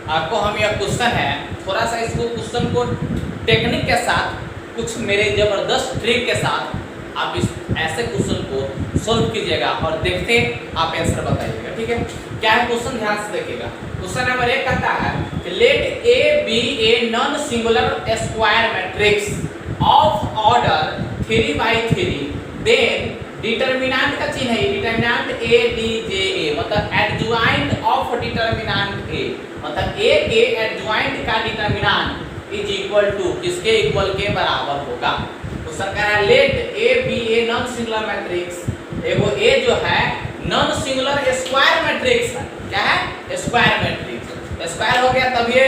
आपको हम यह क्वेश्चन है, थोड़ा सा इसको क्वेश्चन को टेक्निक के साथ, कुछ मेरे जबरदस्त ट्रिक के साथ आप इस ऐसे क्वेश्चन को सोल्व कीजिएगा और देखते आप आंसर बताइएगा। ठीक है, क्या है क्वेश्चन, ध्यान से देखिएगा। क्वेश्चन नंबर 1 कहता है कि let A be a non singular square matrix of order 3×3, then determinant का चिन्ह है, डिटर्मिनेंट ए डी जे ए, मतलब एडजॉइंट ऑफ डिटर्मिनेंट ए, मतलब ए के एडजॉइंट का डिटर्मिनेंट इज इक्वल टू, किसके इक्वल के बराबर होगा। क्वेश्चन कह रहा है let A be a non singular matrix, एगो ए जो है नॉन सिंगुलर स्क्वायर मैट्रिक्स है। क्या है? Square matrix. स्क्वायर हो गया तब ये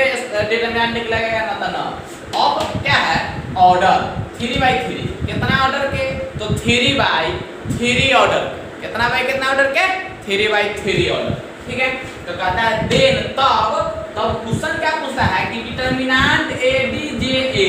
डिटर्मिनेंट निकलेगा ना, तो ना। अब क्या है? ऑर्डर 3×3, कितना ऑर्डर के? तो 3×3 ऑर्डर, कितना बाई कितना ऑर्डर के? 3×3 ऑर्डर। ठीक है, तो कहता है देन तब क्वेश्चन क्या पूछता है कि डिटर्मिनेंट ए डी जे ए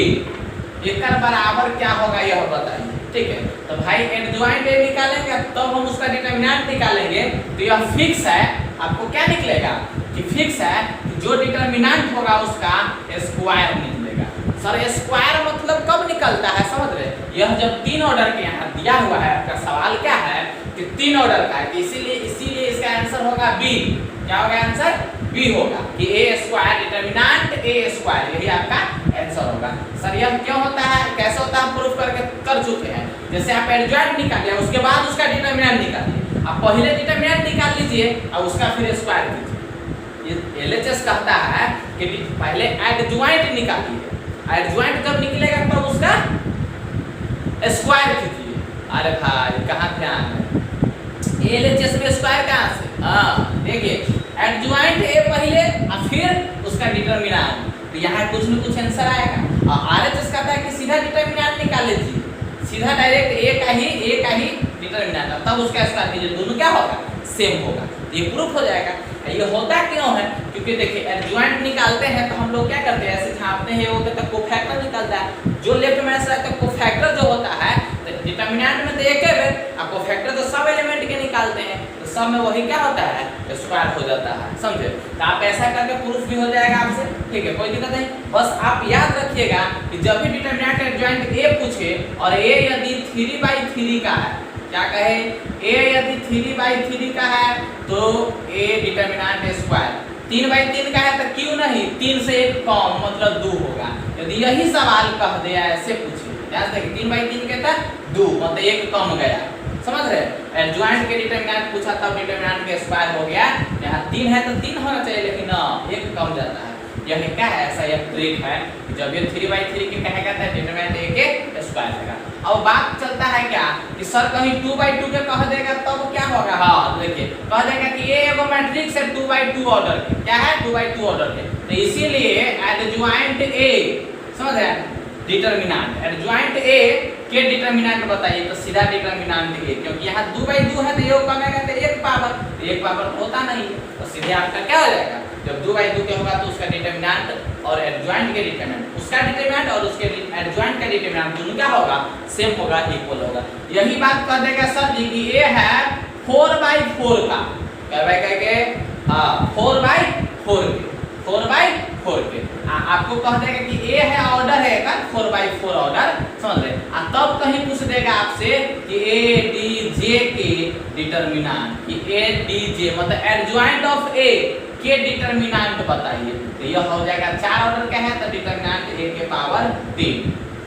एकर बराबर क्या होगा यह बताइए। ठीक है, तो भाई एडजॉइंट ए निकालेंगे तब हम उसका डिटर्मिनेंट निकालेंगे, तो यह फिक्स है। आपको क्या निकलेगा कि फिक्स है, जो डिटर्मिनेंट होगा उसका स्क्वायर निकलेगा। सर स्क्वायर मतलब कब निकलता है, समझ रहे? यह जब 3 ऑर्डर के यहाँ दिया हुआ है, आपका सवाल क्या है कि 3 ऑर्डर का है, तो इसीलिए इसका आंसर होगा बी। क्या होगा आंसर? बी होगा कि ए स्क्वायर डिटर्मिनेंट ए स्क्वायर, यही आपका आंसर होगा। सर यह क्यों होता है, कैसे होता है, प्रूफ करके कर चुके हैं। जैसे आप एडजॉइंट निकाल लिया, उसके बाद उसका डिटर्मिनेंट निकालिए। आप पहले डिटर्मिनेंट निकाल लीजिए और उसका फिर स्क्वायर कीजिए। एलएचएस कहता है कि पहले एडजॉइंट निकालिए, एडजॉइंट जब निकलेगा तब उसका स्क्वायर कीजिए। अरे भाई कहाँ ध्यान है, एलएचएस में स्क्वायर कहाँ से? हाँ देखिए, एडजॉइंट ए पहले और फिर उसका डिटर्मिनेंट, तो यहाँ कुछ न कुछ आंसर आएगा। और आरएचएस कहता है कि सीधा डिटर्मिनेंट निकाल लीजिए, सीधा डायरेक्ट ए का ही डिटर्मिनेंट, तब उसका स्क्वायर कीजिए, दोनों क्या होगा? सेम होगा। ये प्रूफ हो जाएगा। ये होता क्यों है? क्योंकि देखिए एडजॉइंट निकालते हैं तो हम लोग क्या करते हैं, ऐसे छापते हैं, वो तो कोफैक्टर निकलता है। जो लेफ्ट में से आता है कोफैक्टर जो होता है, डिटर्मिनेंट में तो एक है, और कोफैक्टर तो सब एलिमेंट के निकालते हैं, तो सब में वही क्या होता है? स्क्वायर हो जाता है। समझे? तो आप ऐसा करके प्रूफ भी हो जाएगा आपसे। ठीक है, कोई दिक्कत नहीं। बस आप याद रखिएगा कि जब भी डिटर्मिनेंट एडजॉइंट ए पूछे और ए यदि 3×3 का है, क्या कहे? ए यदि 3×3 का है तो ए डिटर्मिनेंट स्क्वायर, 3/3 का है तो क्यों नहीं, 3 से 1 कम मतलब 2 होगा। यदि यही सवाल कह दिया, ऐसे पूछे, ध्यान देखिए 3/3 कहता है 2 मतलब 1 कम गया। समझ रहे? एडजॉइंट के डिटर्मिनेंट पूछा तब डिटर्मिनेंट के स्क्वायर हो गया। यहाँ 3 है तो 3 होना चाहिए, लेकिन 1 कम जाता है। यह क्या है? ऐसा यह ट्रिक है। जब ये 3/3 के कहेगा तो डिटर्मिनेंट ए के स्क्वायर होगा। अब बात चलता है क्या कि सर कहीं 2/2 के कह देगा तब क्या होगा? हाँ देखिए, कह देगा कि ये एगो मैट्रिक्स है 2/2 ऑर्डर के। क्या है? 2/2 ऑर्डर के, तो इसीलिए एडजॉइंट ए, समझ रहे हैं, डिटर्मिनेंट एडजॉइंट ए के डिटर्मिनेंट बताइए, तो सीधा डिटर्मिनेंट ए, क्योंकि यहाँ 2/2 है तो ये कमेगा तो 1 पावर, 1 पावर होता नहीं है, तो सीधे आपका क्या हो जाएगा? जब 2/2 के होगा तो उसका डिटर्मिनेंट और एडजॉइंट के डिटर्मिनेंट, उसका डिटर्मिनेंट और उसके एडजॉइंट का डिटर्मिनेंट दोनों क्या होगा? सेम होगा, इक्वल होगा। यही बात कह देगा सर जी कि ए है 4/4 का, क्या भाई कह के? हाँ 4/4 के, 4/4 के। आपको कह देगा कि ए है ऑर्डर है का 4/4 ऑर्डर, समझ रहे? तब कहीं पूछ देगा आपसे कि ए डी जे के डिटर्मिनेंट, कि ए डी जे मतलब एडजॉइंट ऑफ ए के डिटर्मिनेंट बताइए, तो यह हो जाएगा 4 ऑर्डर का है तो डिटर्मिनेंट ए के पावर 3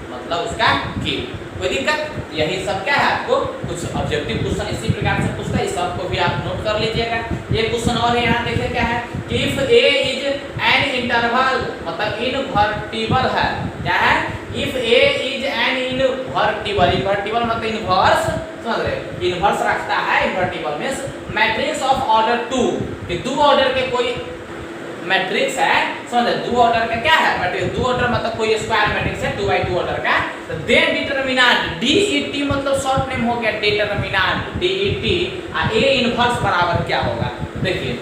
मतलब उसका के। कोई दिक्कत? यही सब क्या है, आपको कुछ ऑब्जेक्टिव क्वेश्चन इसी प्रकार से पूछता है, इस सबको भी आप नोट कर लीजिएगा। एक क्वेश्चन और है यहाँ, देखिए क्या है कि if A is an interval मतलब इनवर्टिबल है। क्या है? If A is an invertible, invertible मतलब इनवर्स, समझ रहे? इनवर्स रखता है, invertible means matrix of order 2, कि 2 ऑर्डर के कोई मैट्रिक्स है, समझ रहे? 2 ऑर्डर का क्या है मैट्रिक्स? 2 ऑर्डर मतलब कोई स्क्वायर मैट्रिक्स है 2/2 ऑर्डर का, तो देन डिटर्मिनेंट DET मतलब शॉर्ट नेम हो गया डिटर्मिनेंट DET, ए इनवर्स बराबर क्या होगा? देखिए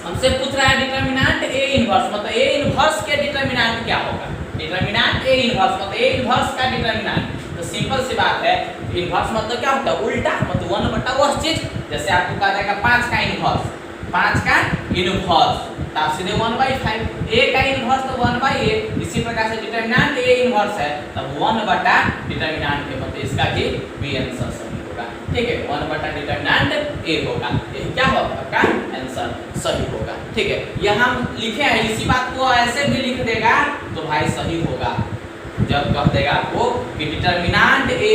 हमसे पूछ रहा है डिटर्मिनेंट ए इनवर्स मतलब ए इनवर्स के डिटर्मिनेंट क्या होगा? डिटर्मिनेंट ए इनवर्स मतलब ए इनवर्स का डिटर्मिनेंट, तो सिंपल सी बात है, इनवर्स मतलब क्या होता है? उल्टा, मतलब 1/, वह चीज जैसे आपको कहा जाएगा 5 का इनवर्स, 5 का इनवर्स, तो आप सीधे 1/5, a का इनवर्स तो 1/a, इसी प्रकार से डिटरमिनेंट a इनवर्स है तब 1 बटा डिटरमिनेंट a, मतलब इसका भी b आंसर सही होगा। ठीक है, 1 बटा डिटरमिनेंट a होगा, ये क्या होगा आपका आंसर सही होगा। ठीक है, यहाँ हम लिखे हैं, इसी बात को ऐसे भी लिख देगा तो भाई सही होगा। जब कह देगा आपको कि डिटरमिनेंट a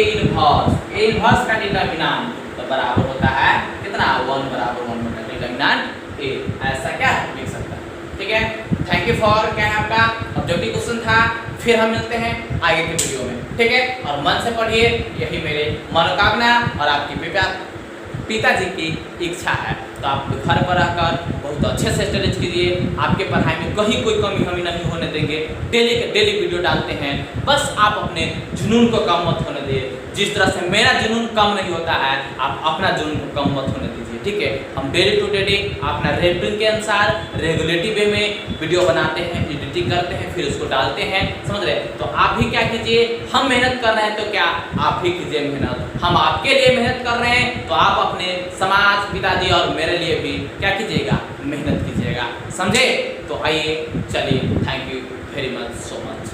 इनवर्स का डिटरमिनेंट तो बराबर होता है कितना, 1 बराबर 1 बटा डिटरमिनेंट a, ऐसा क्या लिख सकता है। ठीक है, थैंक यू फॉर क्या है आपका ऑब्जेक्टिव क्वेश्चन था। फिर हम मिलते हैं आगे के वीडियो में। ठीक है, और मन से पढ़िए, यही मेरे मनोकामना और आपकी पिताजी की इच्छा है। तो आप घर पर रहकर बहुत अच्छे से स्टडी कीजिए, आपके पढ़ाई में कहीं कोई कमी हमें नहीं होने देंगे। डेली के डेली वीडियो डालते हैं, बस आप अपने जुनून को कम मत होने दिए। जिस तरह से मेरा जुनून कम नहीं होता है, आप अपना जुनून को कम मत होने दीजिए। ठीक है, हम डेली टू डेली अपना रेटिंग के अनुसार रेगुलेटिव वे में वीडियो बनाते हैं, एडिटिंग करते हैं, फिर उसको डालते हैं, समझ रहे। तो आप भी क्या कीजिए, हम मेहनत कर रहे हैं तो क्या आप भी कीजिए मेहनत। हम आपके लिए मेहनत कर रहे हैं तो आप अपने समाज, पिताजी और मेरे लिए भी क्या कीजिएगा, मेहनत कीजिएगा, समझे। तो आइए चलिए, thank you very much, so much.